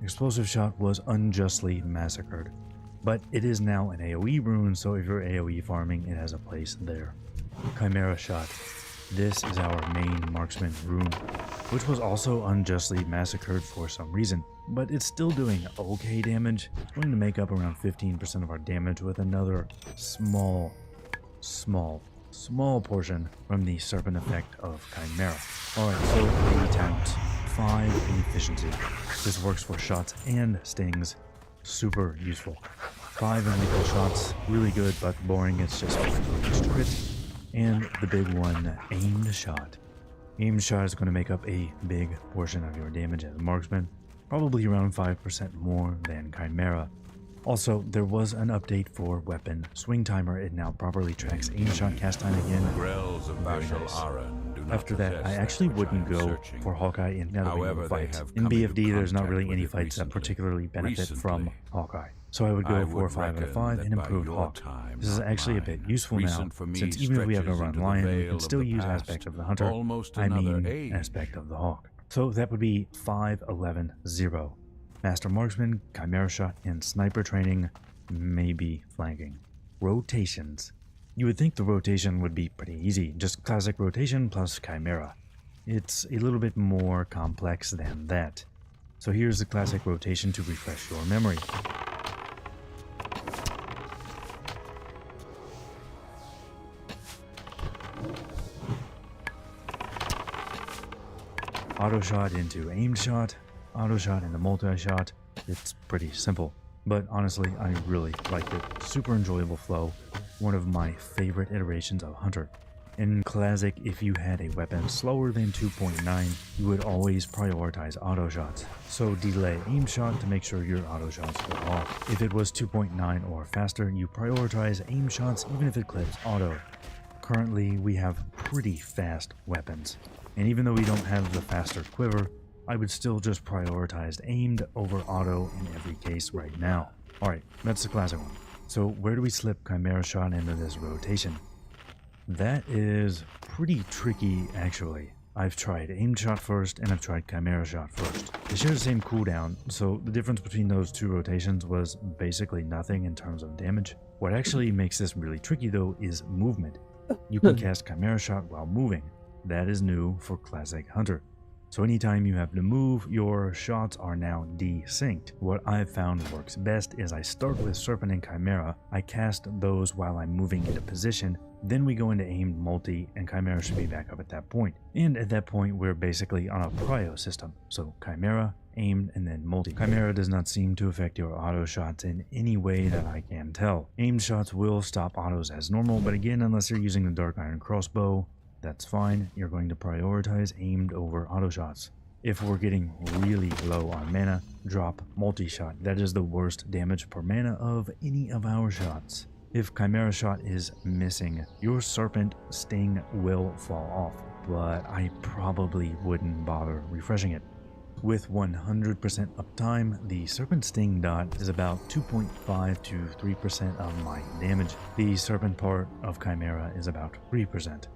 Explosive Shot was unjustly massacred, but it is now an AoE rune, so if you're AoE farming, it has a place there. Chimera Shot. This is our main marksman rune, which was also unjustly massacred for some reason, but it's still doing okay damage. It's going to make up around 15% of our damage with another small portion from the serpent effect of Chimera. Alright, so 3 talents, 5 in efficiency. This works for shots and stings. Super useful. 5 in lethal shots, really good but boring, it's just crit. And the big one, aimed shot. Aimed shot is going to make up a big portion of your damage as a marksman, probably around 5% more than Chimera. Also, there was an update for weapon swing timer. It now properly tracks aim shot cast time again. Very nice. After that, I actually wouldn't go for Hawkeye in now that we know fights. In BFD, there's not really any fights that particularly benefit from Hawkeye. So I would go for 5 out of 5 and improved Hawk. This is actually a bit useful now, since even if we have to run Lion, we can still use Aspect of the Hunter, Aspect of the Hawk. So that would be 5, 11, 0. Master Marksman, Chimera Shot, and Sniper Training, maybe flanking. Rotations. You would think the rotation would be pretty easy, just classic rotation plus Chimera. It's a little bit more complex than that. So here's the classic rotation to refresh your memory. Auto shot into aimed shot, auto shot into multi-shot. It's pretty simple, but honestly I really liked it. Super enjoyable flow, one of my favorite iterations of Hunter. In Classic, if you had a weapon slower than 2.9, you would always prioritize auto shots, so delay aim shot to make sure your auto shots go off. If it was 2.9 or faster, you prioritize aim shots even if it clips auto. Currently we have pretty fast weapons, and even though we don't have the faster quiver, I would still just prioritize aimed over auto in every case right now. Alright, that's the classic one. So where do we slip Chimera Shot into this rotation? That is pretty tricky actually. I've tried aimed shot first and I've tried Chimera Shot first. They share the same cooldown, so the difference between those two rotations was basically nothing in terms of damage. What actually makes this really tricky though is movement. You can cast Chimera Shot while moving. That is new for Classic Hunter. So anytime you have to move, your shots are now desynced. What I've found works best is I start with Serpent and Chimera, I cast those while I'm moving into position, then we go into aimed multi and Chimera should be back up at that point. And at that point we're basically on a prio system. So Chimera, aimed, and then multi. Chimera does not seem to affect your auto shots in any way that I can tell. Aimed shots will stop autos as normal, but again, unless you're using the Dark Iron Crossbow, that's fine. You're going to prioritize aimed over auto shots. If we're getting really low on mana, drop multi-shot. That is the worst damage per mana of any of our shots. If Chimera Shot is missing, your Serpent Sting will fall off, but I probably wouldn't bother refreshing it. With 100% uptime, the Serpent Sting dot is about 2.5 to 3% of my damage. The Serpent part of Chimera is about 3%.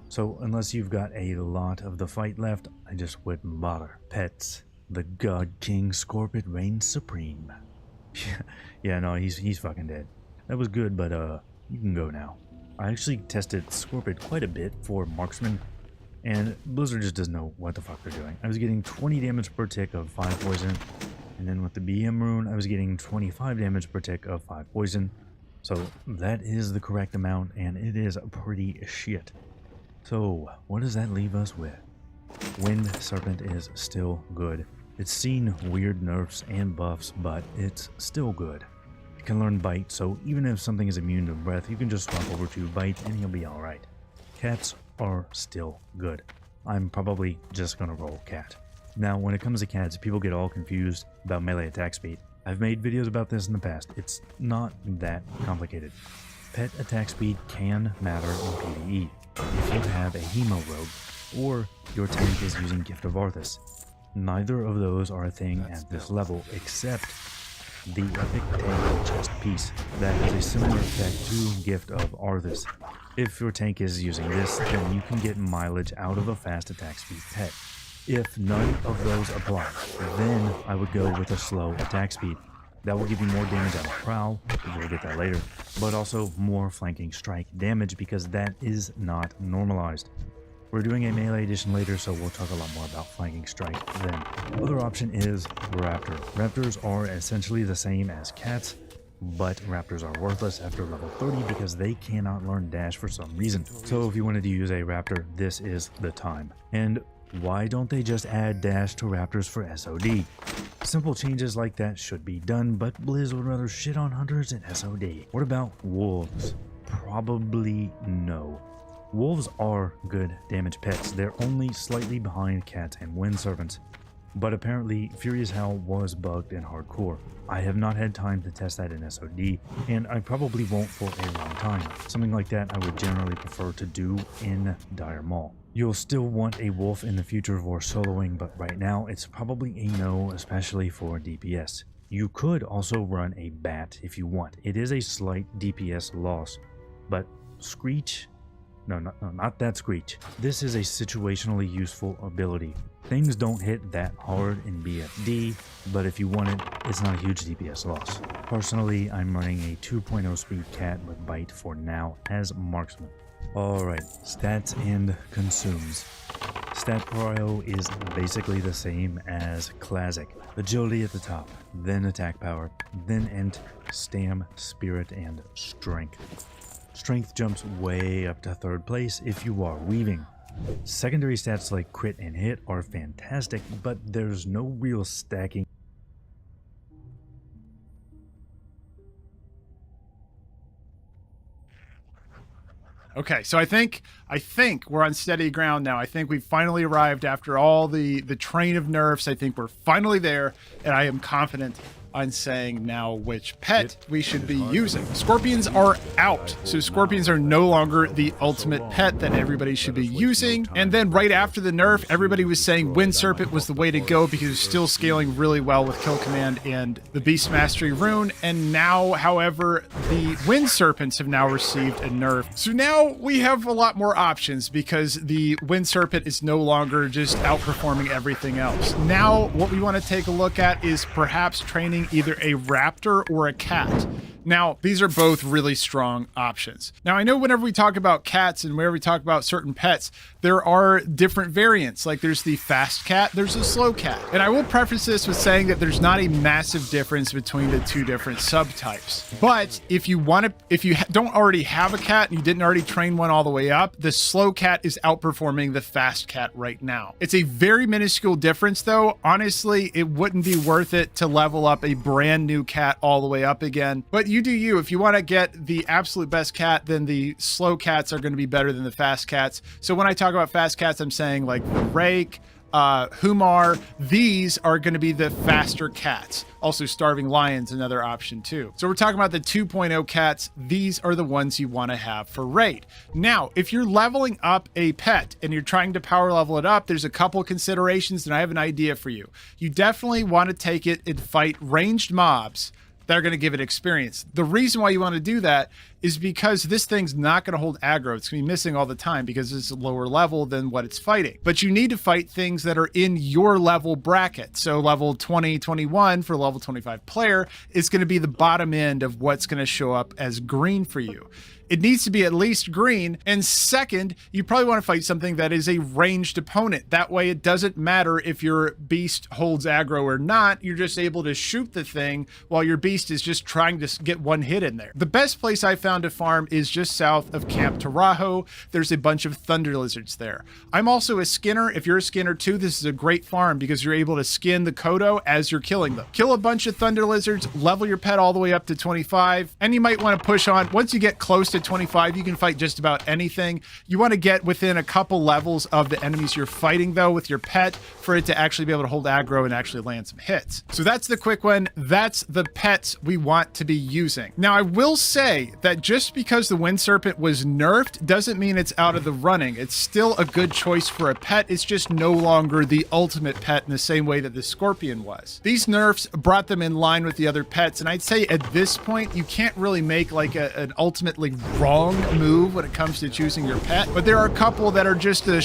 So unless you've got a lot of the fight left, I just wouldn't bother. Pets. The God King Scorpion reigns supreme. Yeah, no, he's fucking dead. That was good, but you can go now. I actually tested Scorpion quite a bit for marksman, and Blizzard just doesn't know what the fuck they're doing. I was getting 20 damage per tick of 5 poison, and then with the BM rune, I was getting 25 damage per tick of 5 poison. So that is the correct amount, and it is pretty shit. So what does that leave us with? Wind Serpent is still good. It's seen weird nerfs and buffs, but it's still good. It can learn Bite, so even if something is immune to breath, you can just swap over to Bite and you'll be alright. Cats are still good. I'm probably just gonna roll Cat. Now when it comes to cats, people get all confused about melee attack speed. I've made videos about this in the past. It's not that complicated. Pet attack speed can matter in PvE. If you have a Hemo Rogue, or your tank is using Gift of Arthas. Neither of those are a thing at this level, except the Epic Tank Chest Piece. That has a similar effect to Gift of Arthas. If your tank is using this, then you can get mileage out of a fast attack speed pet. If none of those apply, then I would go with a slow attack speed. That will give you more damage on a prowl, we'll get that later, but also more flanking strike damage because that is not normalized. We're doing a melee edition later, so we'll talk a lot more about flanking strike then. Other option is Raptor. Raptors are essentially the same as cats, but Raptors are worthless after level 30 because they cannot learn dash for some reason. So if you wanted to use a Raptor, this is the time. And why don't they just add dash to Raptors for SoD? Simple changes like that should be done, but Blizz would rather shit on hunters and SoD. What about wolves? Probably no. Wolves are good damage pets. They're only slightly behind cats and wind serpents. But apparently, Furious Howl was bugged in hardcore. I have not had time to test that in SoD, and I probably won't for a long time. Something like that I would generally prefer to do in Dire Maul. You'll still want a wolf in the future for soloing, but right now it's probably a no, especially for DPS. You could also run a bat if you want. It is a slight DPS loss, but Screech? No, not that Screech. This is a situationally useful ability. Things don't hit that hard in BFD, but if you want it, it's not a huge DPS loss. Personally, I'm running a 2.0 speed cat with bite for now as marksman. Alright, stats and consumes. Stat prio is basically the same as classic. Agility at the top, then attack power, then int, stam, spirit, and strength. Strength jumps way up to 3rd place if you are weaving. Secondary stats like crit and hit are fantastic, but there's no real stacking. Okay, so I think we're on steady ground now. I think we've finally arrived after all the train of nerfs. I think we're finally there, and I am confident on saying now which pet we should be using. Scorpions are out, so scorpions are no longer the ultimate pet that everybody should be using. And then right after the nerf, everybody was saying Wind Serpent was the way to go because it's still scaling really well with Kill Command and the Beast Mastery rune. And now, however, the Wind Serpents have now received a nerf. So now we have a lot more options because the Wind Serpent is no longer just outperforming everything else. Now, what we want to take a look at is perhaps training either a raptor or a cat. Now, these are both really strong options. Now, I know whenever we talk about cats and whenever we talk about certain pets, there are different variants. Like there's the fast cat, there's a slow cat. And I will preface this with saying that there's not a massive difference between the two different subtypes. But if you don't already have a cat and you didn't already train one all the way up, the slow cat is outperforming the fast cat right now. It's a very minuscule difference though. Honestly, it wouldn't be worth it to level up a brand new cat all the way up again. But you do you. If you want to get the absolute best cat, then the slow cats are going to be better than the fast cats. So when I talk about fast cats, I'm saying like the Rake, Humar, these are going to be the faster cats. Also Starving Lion's another option too. So we're talking about the 2.0 cats. These are the ones you want to have for raid. Now, if you're leveling up a pet and you're trying to power level it up, there's a couple considerations and I have an idea for you. You definitely want to take it and fight ranged mobs that are going to give it experience. The reason why you want to do that is because this thing's not going to hold aggro. It's going to be missing all the time because it's a lower level than what it's fighting. But you need to fight things that are in your level bracket. So level 20, 21 for level 25 player is going to be the bottom end of what's going to show up as green for you. It needs to be at least green. And second, you probably want to fight something that is a ranged opponent. That way it doesn't matter if your beast holds aggro or not. You're just able to shoot the thing while your beast is just trying to get one hit in there. The best place I found to farm is just south of Camp Tarajo. There's a bunch of thunder lizards there. I'm also a skinner. If you're a skinner too, this is a great farm because you're able to skin the Kodo as you're killing them. Kill a bunch of thunder lizards, level your pet all the way up to 25, and you might want to push on. Once you get close to 25, you can fight just about anything. You want to get within a couple levels of the enemies you're fighting though with your pet for it to actually be able to hold aggro and actually land some hits. So that's the quick one. That's the pets we want to be using. Now I will say that just because the Wind Serpent was nerfed doesn't mean it's out of the running. It's still a good choice for a pet. It's just no longer the ultimate pet in the same way that the Scorpion was. These nerfs brought them in line with the other pets, and I'd say at this point you can't really make like an ultimately wrong move when it comes to choosing your pet, but there are a couple that are just a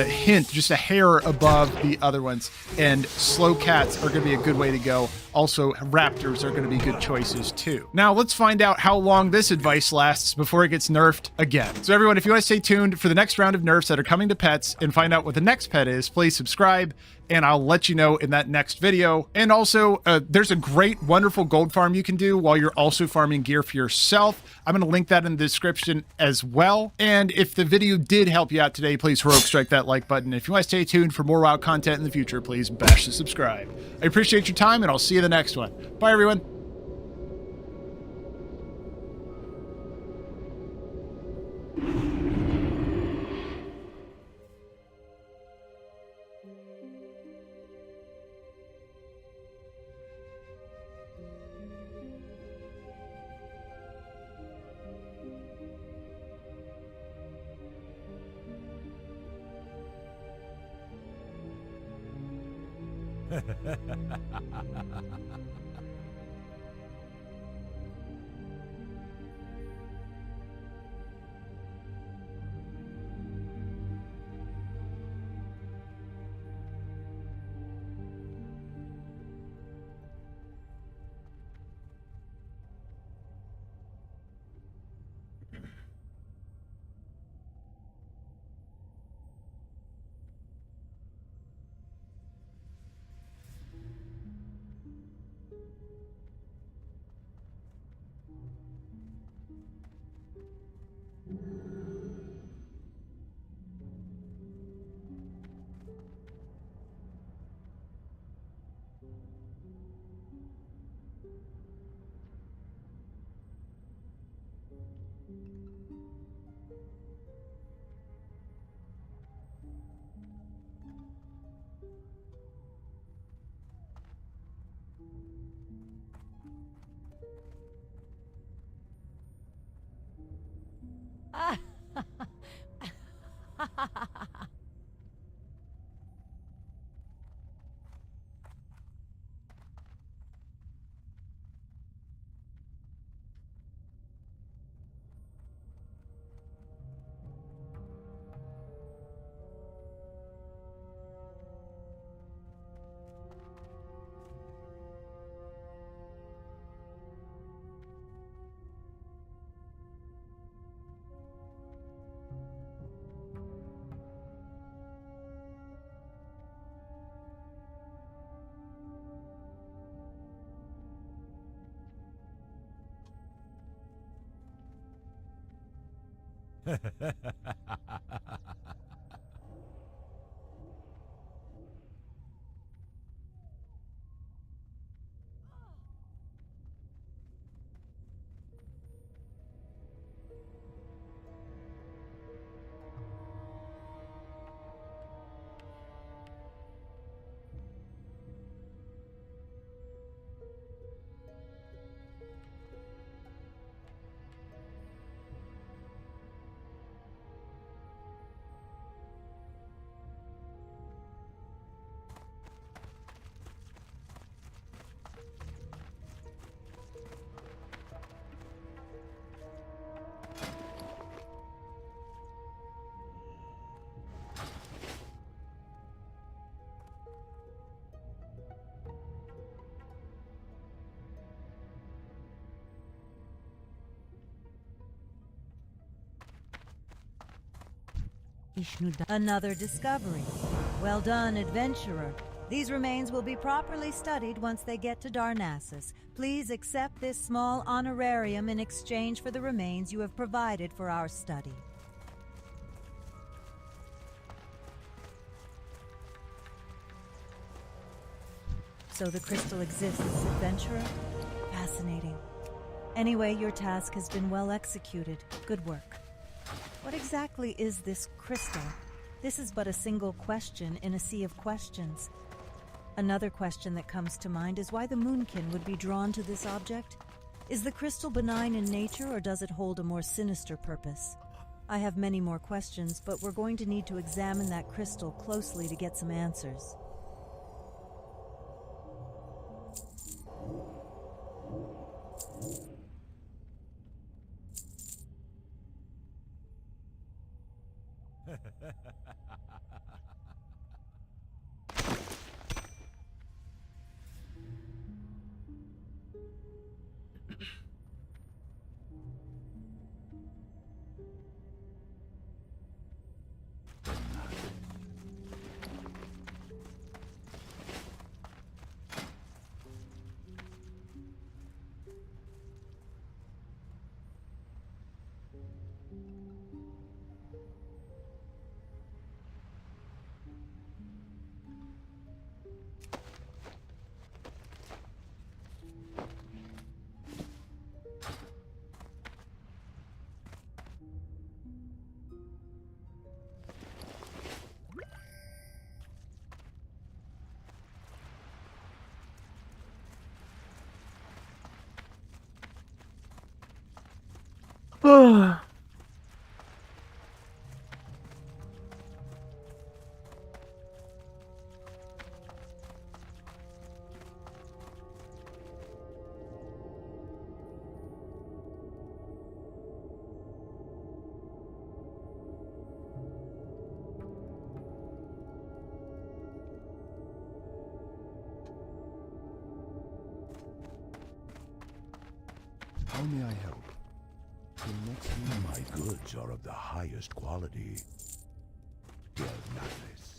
hint, just a hair above the other ones. And slow cats are going to be a good way to go. Also, raptors are going to be good choices too. Now, let's find out how long this advice lasts before it gets nerfed again. So everyone, if you want to stay tuned for the next round of nerfs that are coming to pets and find out what the next pet is, please subscribe, and I'll let you know in that next video. And also, there's a great, wonderful gold farm you can do while you're also farming gear for yourself. I'm going to link that in the description as well. And if the video did help you out today, please heroic strike that like button. If you want to stay tuned for more WoW content in the future, please bash the subscribe. I appreciate your time, and I'll see you in the next one. Bye, everyone. Another discovery. Well done, adventurer. These remains will be properly studied once they get to Darnassus. Please accept this small honorarium in exchange for the remains you have provided for our study. So the crystal exists, adventurer? Fascinating. Anyway, your task has been well executed. Good work. What exactly is this crystal? This is but a single question in a sea of questions. Another question that comes to mind is why the Moonkin would be drawn to this object. Is the crystal benign in nature, or does it hold a more sinister purpose? I have many more questions, but we're going to need to examine that crystal closely to get some answers. How may I help? My goods are of the highest quality. Del Nares.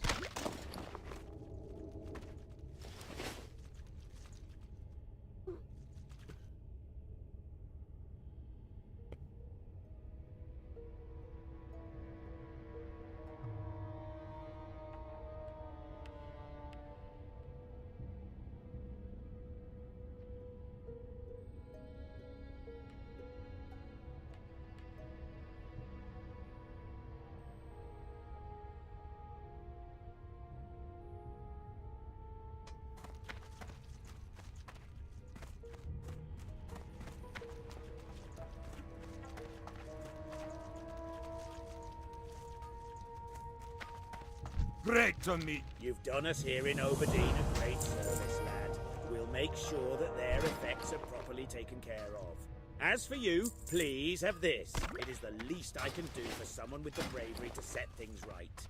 Great to meet. You've done us here in Oberdeen a great service, lad. We'll make sure that their effects are properly taken care of. As for you, please have this. It is the least I can do for someone with the bravery to set things right.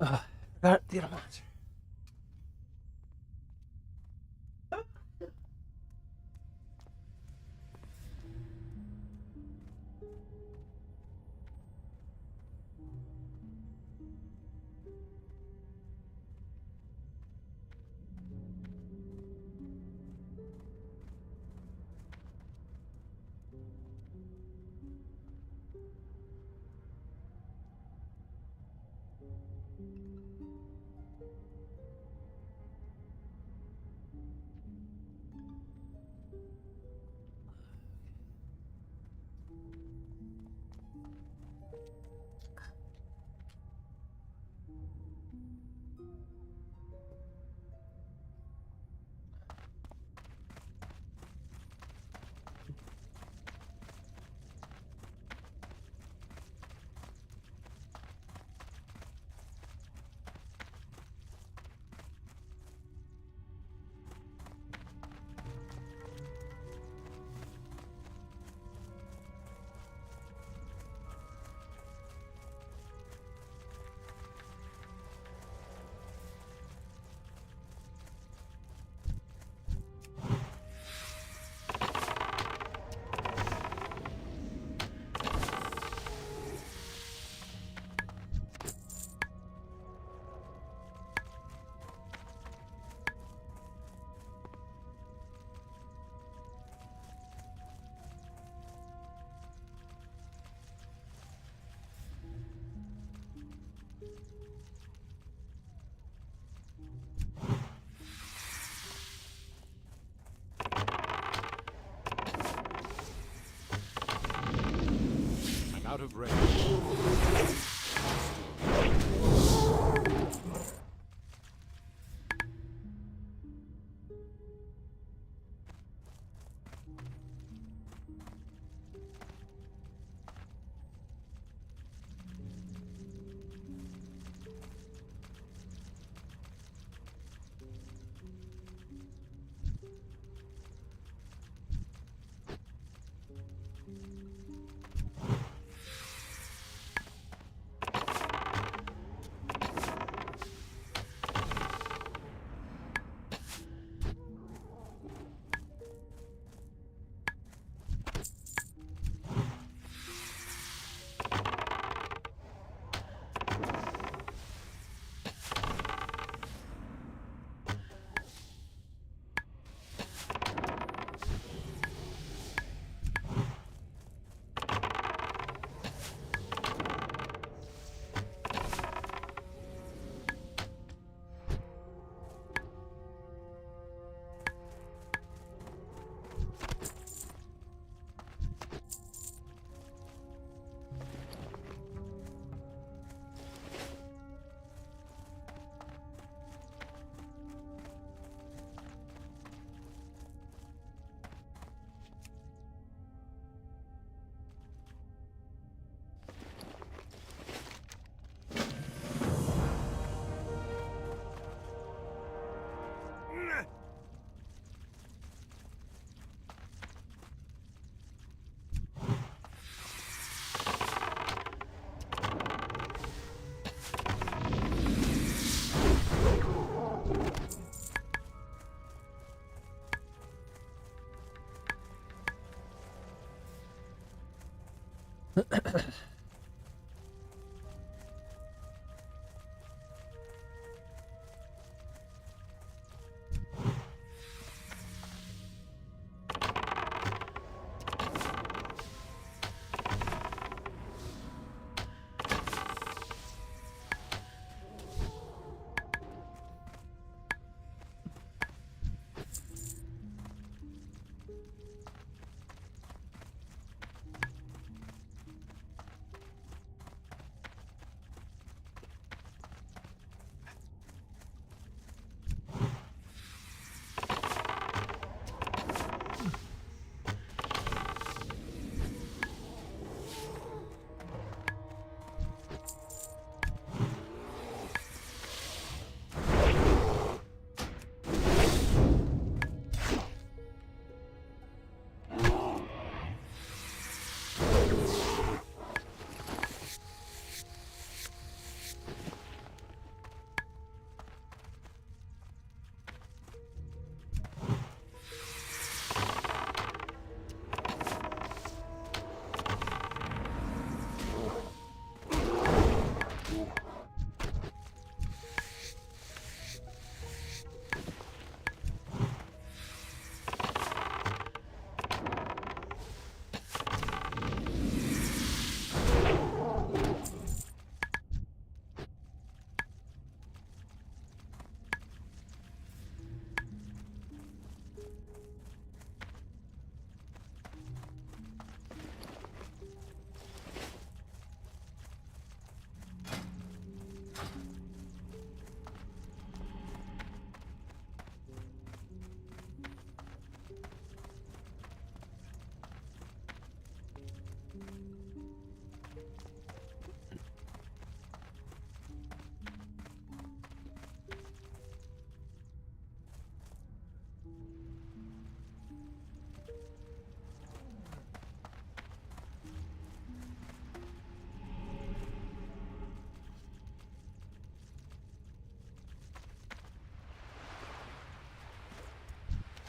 Forgot the other. I'm out of range.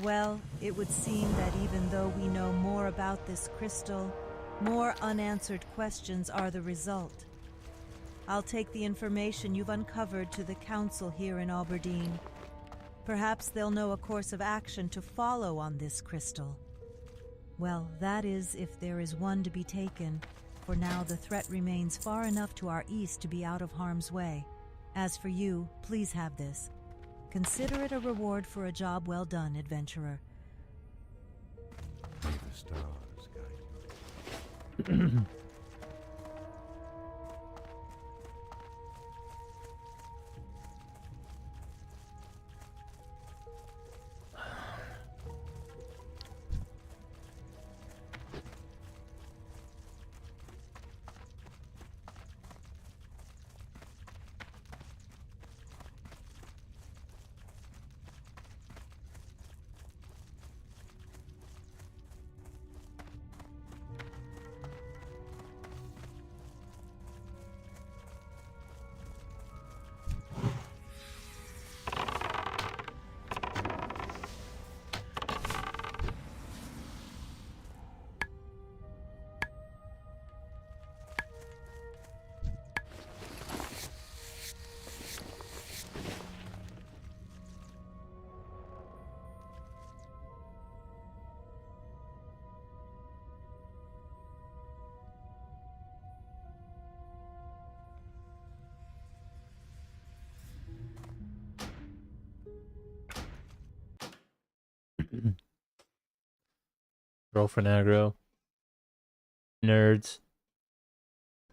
Well, it would seem that even though we know more about this crystal, more unanswered questions are the result. I'll take the information you've uncovered to the council here in Aberdeen. Perhaps they'll know a course of action to follow on this crystal. Well, that is if there is one to be taken. For now, the threat remains far enough to our east to be out of harm's way. As for you, please have this. Consider it a reward for a job well done, adventurer. May the stars guide you. Girlfriend aggro. Nerds.